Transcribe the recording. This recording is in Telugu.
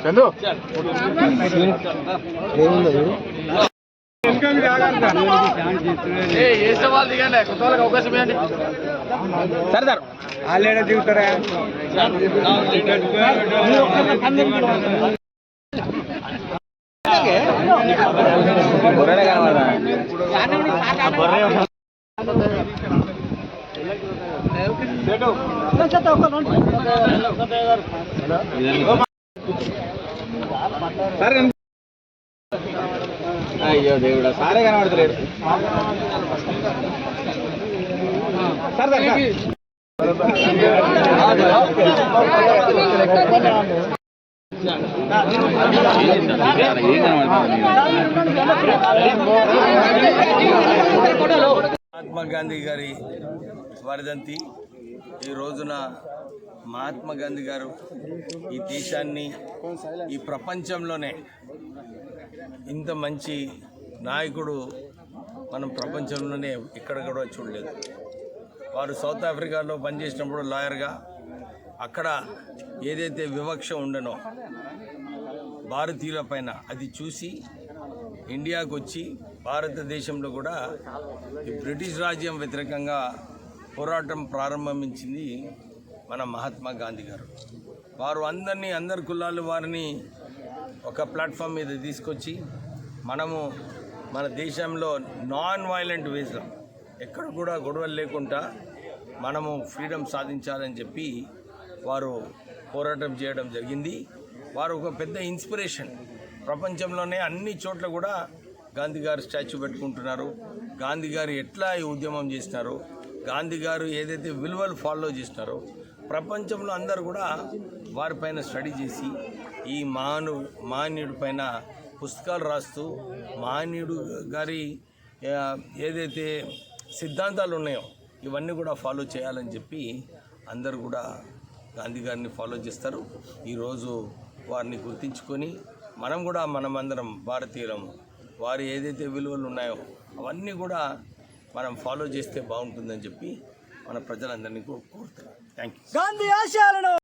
చందు సవాల్ దిగండి కొత్త వాళ్ళకి అవకాశం ఇవ్వండి సరే సార్ వాళ్ళేడా దిగుతారా అయ్యో దేవుడా సారే కనబడతలేడు సార్ మహాత్మా గాంధీ గారి వర్ధంతి ఈ రోజున మహాత్మా గాంధీ గారు ఈ దేశాన్ని ఈ ప్రపంచంలోనే ఇంత మంచి నాయకుడు మనం ప్రపంచంలోనే ఎక్కడ కూడా చూడలేదు. వారు సౌత్ ఆఫ్రికాలో పనిచేసినప్పుడు లాయర్గా అక్కడ ఏదైతే వివక్ష ఉండనో భారతీయుల పైన అది చూసి ఇండియాకు వచ్చి భారతదేశంలో కూడా ఈ బ్రిటిష్ రాజ్యం వ్యతిరేకంగా పోరాటం ప్రారంభించింది మన మహాత్మా గాంధీ గారు. వారు అందరి కులాలు వారిని ఒక ప్లాట్ఫామ్ మీద తీసుకొచ్చి మనము మన దేశంలో నాన్ వైలెంట్ వేస్లో ఎక్కడ కూడా గొడవలు లేకుండా మనము ఫ్రీడమ్ సాధించాలని చెప్పి వారు పోరాటం చేయడం జరిగింది. వారు ఒక పెద్ద ఇన్స్పిరేషన్. ప్రపంచంలోనే అన్ని చోట్ల కూడా గాంధీ గారు స్టాచ్యూ పెట్టుకుంటున్నారు. గాంధీ గారు ఎట్లా ఈ ఉద్యమం చేసినారో, గాంధీ గారు ఏదైతే విలువలు ఫాలో చేసినారో ప్రపంచంలో అందరూ కూడా వారిపైన స్టడీ చేసి ఈ మహనీయుడి పైన పుస్తకాలు రాస్తూ మహనీయుడు గారి ఏదైతే సిద్ధాంతాలు ఉన్నాయో ఇవన్నీ కూడా ఫాలో చేయాలని చెప్పి అందరూ కూడా గాంధీ గారిని ఫాలో చేస్తారు. ఈరోజు వారిని గుర్తించుకొని మనమందరం భారతీయులం వారు ఏదైతే విలువలు ఉన్నాయో అవన్నీ కూడా మనం ఫాలో చేస్తే బాగుంటుందని చెప్పి మన ప్రజలందరినీ కోరుతున్నాం. Thank you.